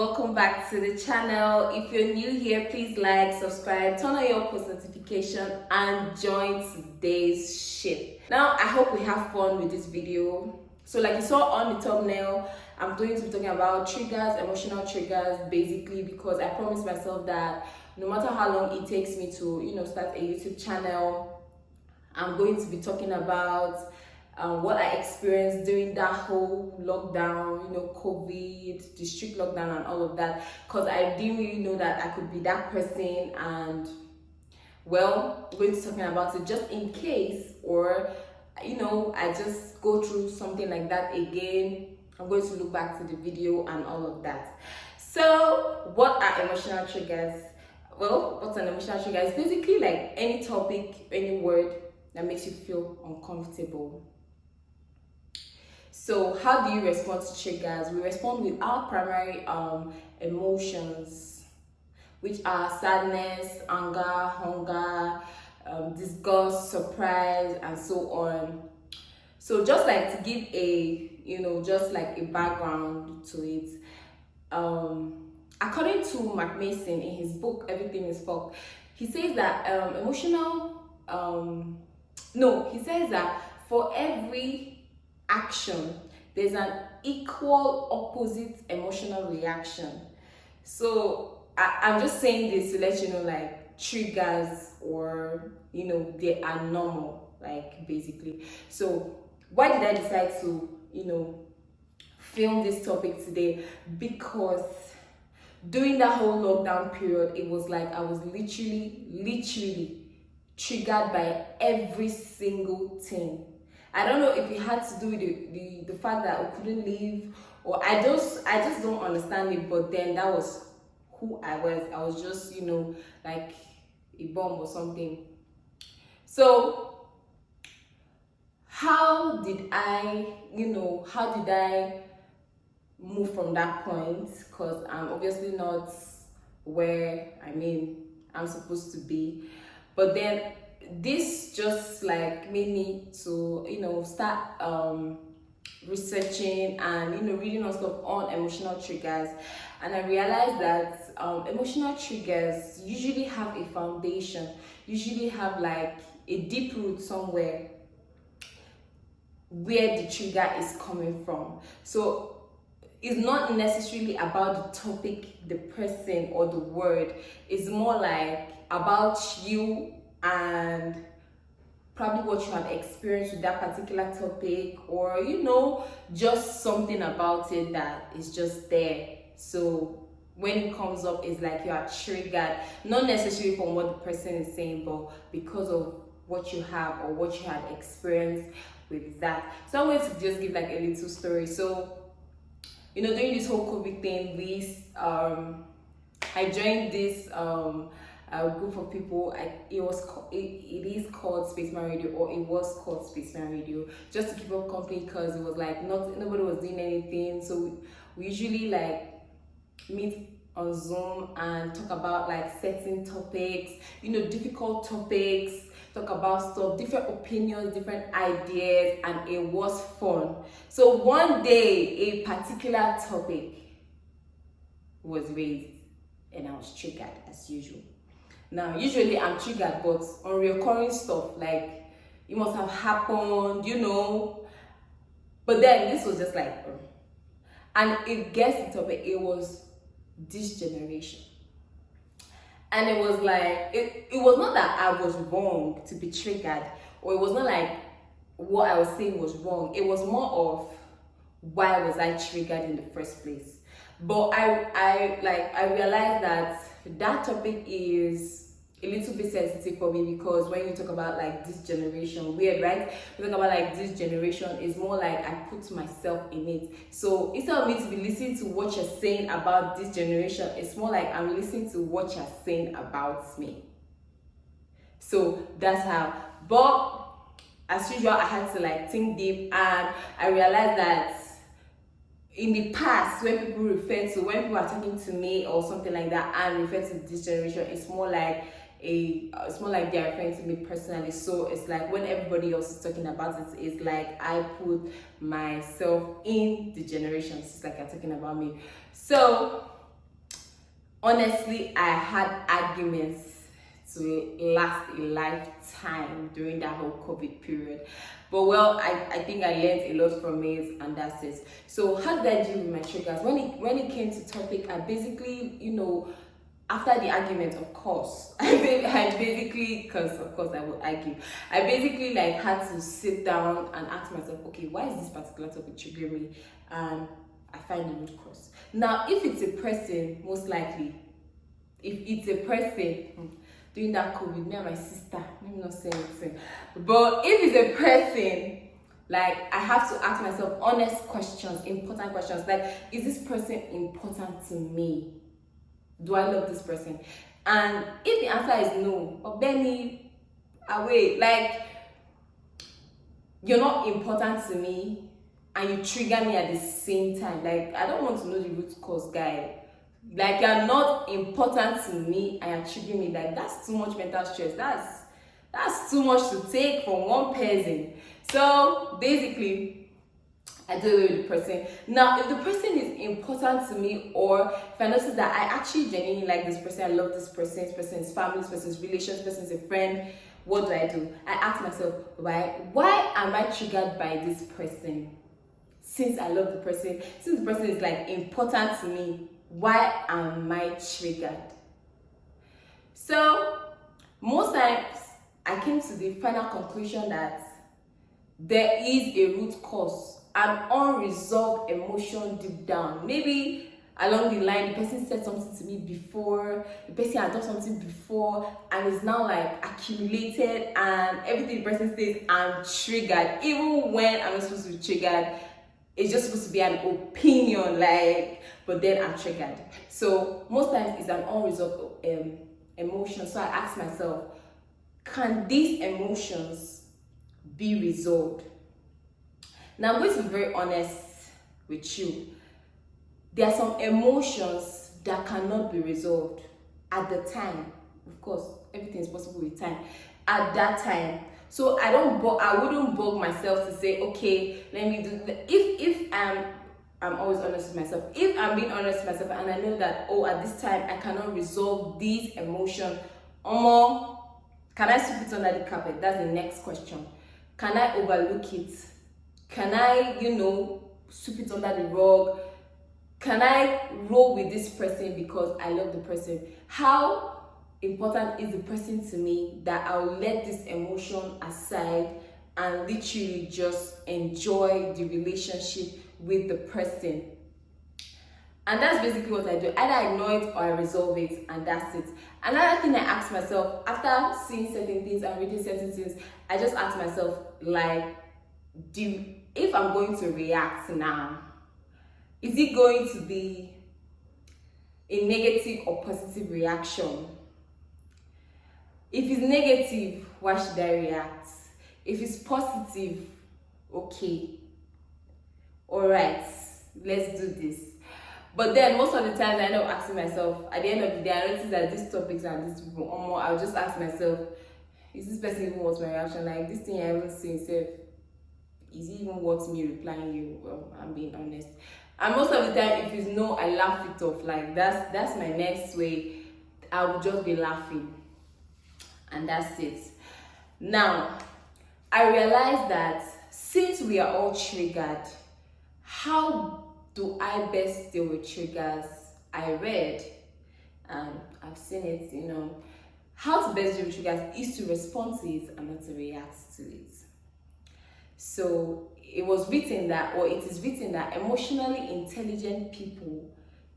welcome back to the channel. If you're new here, please like, subscribe, turn on your post notification and join today's shit. Now I hope we have fun with this video. So like you saw on the thumbnail, I'm going to be talking about triggers, emotional triggers, basically, because I promised myself that no matter how long it takes me to start a YouTube channel, I'm going to be talking about what I experienced during that whole lockdown, COVID, the strict lockdown and all of that, because I didn't really know that I could be that person. And well, I'm going to be talking about it just in case, or I just go through something like that again. I'm going to look back to the video and all of that. So what are emotional triggers? Well, what's an emotional trigger? It's basically like any topic, any word that makes you feel uncomfortable. So how do you respond to triggers? We respond with our primary emotions, which are sadness, anger, hunger, disgust, surprise, and so on. So just like to give a just like a background to it, according to Mark Mason in his book Everything is Fuck, he says that he says that for every action there's an equal opposite emotional reaction. So I'm just saying this to let you know, like, triggers, or they are normal, like, basically. So why did I decide to film this topic today? Because during that whole lockdown period, it was like I was literally triggered by every single thing. I don't know if it had to do with the fact that I couldn't leave, or I just don't understand it. But then that was who I was. I was just like a bomb or something. So how did I move from that point? Because I'm obviously not where I'm supposed to be. But then this just like made me to start researching and reading on stuff on emotional triggers. And I realized that emotional triggers usually have a foundation, usually have like a deep root somewhere where the trigger is coming from. So it's not necessarily about the topic, the person, or the word. It's more like about you and probably what you have experienced with that particular topic, or just something about it that is just there. So when it comes up, it's like you are triggered, not necessarily from what the person is saying, but because of what you have or what you have experienced with that. So I'm going to just give like a little story. So during this whole COVID thing, I joined this a group of people. It is called Spaceman Radio, or it was called Spaceman Radio, just to keep up company, because it was like nobody was doing anything. So we usually like meet on Zoom and talk about like certain topics, difficult topics, talk about stuff, different opinions, different ideas, and it was fun. So one day a particular topic was raised and I was triggered as usual. Now usually I'm triggered, but on recurring stuff, like it must have happened, but then this was just like and it gets the topic. It was this generation. And it was like, it was not that I was wrong to be triggered, or it was not like what I was saying was wrong. It was more of why was I triggered in the first place. But I realized that topic is a little bit sensitive for me, because when you talk about like this generation, weird, right? We talk about like this generation, is more like I put myself in it. So instead of me to be listening to what you're saying about this generation, it's more like I'm listening to what you're saying about me. So that's how. But as usual, I had to like think deep, and I realized that in the past, when people are talking to me or something like that and refer to this generation, it's more like they're referring to me personally. So it's like when everybody else is talking about it, it's like I put myself in the generations. It's like I'm talking about me. So honestly, I had arguments to last a lifetime during that whole COVID period. But well, I think I learned a lot from it, and that's it. So how did I deal with my triggers? When it came to topic, I basically, after the argument, of course, I basically, because of course I would argue, I basically like had to sit down and ask myself, okay, why is this particular topic triggering me? And I find the root cause. Now, if it's a person, most likely, if it's a person, during that COVID, me and my sister, let me not say anything. But if it's a person, like I have to ask myself honest questions, important questions. Like, is this person important to me? Do I love this person? And if the answer is no, but Benny, away, like you're not important to me and you trigger me at the same time. Like, I don't want to know the root cause, guy. Like, you're not important to me and you're triggering me. Like, that's too much mental stress. That's too much to take from one person. So basically, I do it with the person. Now, if the person is important to me, or if I notice that I actually genuinely like this person, I love this person is family, this person's relations, this person's a friend, what do? I ask myself, why am I triggered by this person? Since I love the person, since the person is like important to me, why am I triggered? So most times I came to the final conclusion that there is a root cause, an unresolved emotion deep down. Maybe along the line, the person said something to me before, the person had done something before, and it's now like accumulated, and everything the person says, I'm triggered. Even when I'm not supposed to be triggered, it's just supposed to be an opinion, like, but then I'm triggered. So most times it's an unresolved emotion. So I ask myself, can these emotions be resolved? Now I'm going to be very honest with you. There are some emotions that cannot be resolved at the time. Of course, everything is possible with time. At that time. So I wouldn't bug myself to say, okay, let me do that. If I'm always honest with myself. If I'm being honest with myself and I know that, at this time I cannot resolve these emotions, can I sweep it under the carpet? That's the next question. Can I overlook it? Can I, sweep it under the rug? Can I roll with this person because I love the person? How important is the person to me that I'll let this emotion aside and literally just enjoy the relationship with the person? And that's basically what I do. Either I ignore it or I resolve it, and that's it. Another thing I ask myself, after seeing certain things and reading certain things, I just ask myself, like, if I'm going to react now, is it going to be a negative or positive reaction? If it's negative, why should I react? If it's positive, okay, all right, let's do this. But then most of the times I end up asking myself, at the end of the day, I notice that these topics and these people, I'll just ask myself, is this person even worth my reaction? Like, this thing I haven't seen, is it even worth me replying you? Well, I'm being honest. And most of the time, if it's no, I laugh it off. Like, that's my next way. I will just be laughing. And that's it. Now, I realized that since we are all triggered, how do I best deal with triggers? I read, and I've seen it, how to best deal with triggers is to respond to it and not to react to it. So it is written that emotionally intelligent people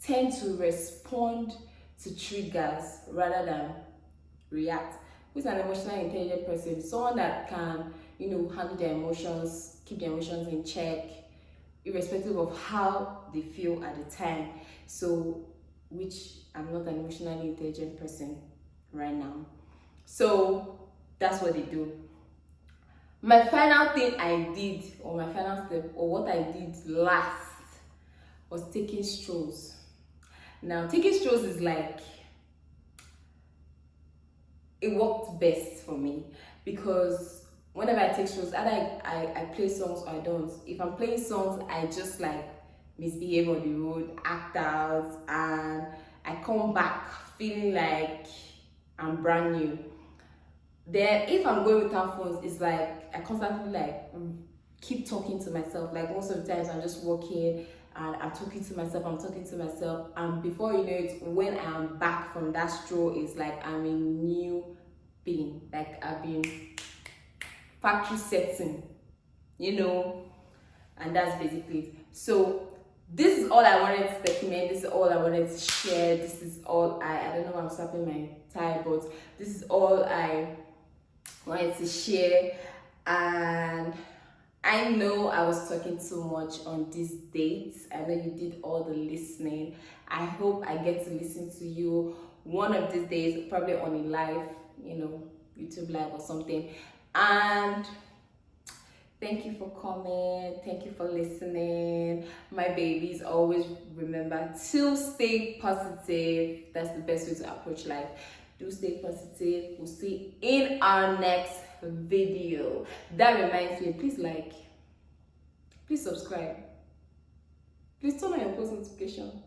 tend to respond to triggers rather than react. Who's an emotionally intelligent person? Someone that can, handle their emotions, keep their emotions in check, irrespective of how they feel at the time. So, which I'm not an emotionally intelligent person right now. So that's what they do. My final thing I did, or my final step, or what I did last, was taking strolls. Now, taking strolls is like, it worked best for me, because whenever I take strolls, either I play songs or I don't. If I'm playing songs, I just like misbehave on the road, act out, and I come back feeling like I'm brand new. Then if I'm going without phones, it's like I constantly like keep talking to myself. Like most of the times I'm just walking and I'm talking to myself, and before you know it, when I'm back from that stroll, it's like I'm a new being. Like I've been factory setting, and that's basically it. So this is all I wanted to document, this is all I wanted to share, this is all I don't know why I'm slapping my tie, but this is all I wanted to share. And I know I was talking too much on this date. I know you did all the listening. I hope I get to listen to you one of these days, probably on a live, YouTube live or something. And thank you for coming. Thank you for listening. My babies, always remember to stay positive. That's the best way to approach life. Do stay positive. We'll see in our next video. That reminds me, please subscribe. Please turn on your post notification.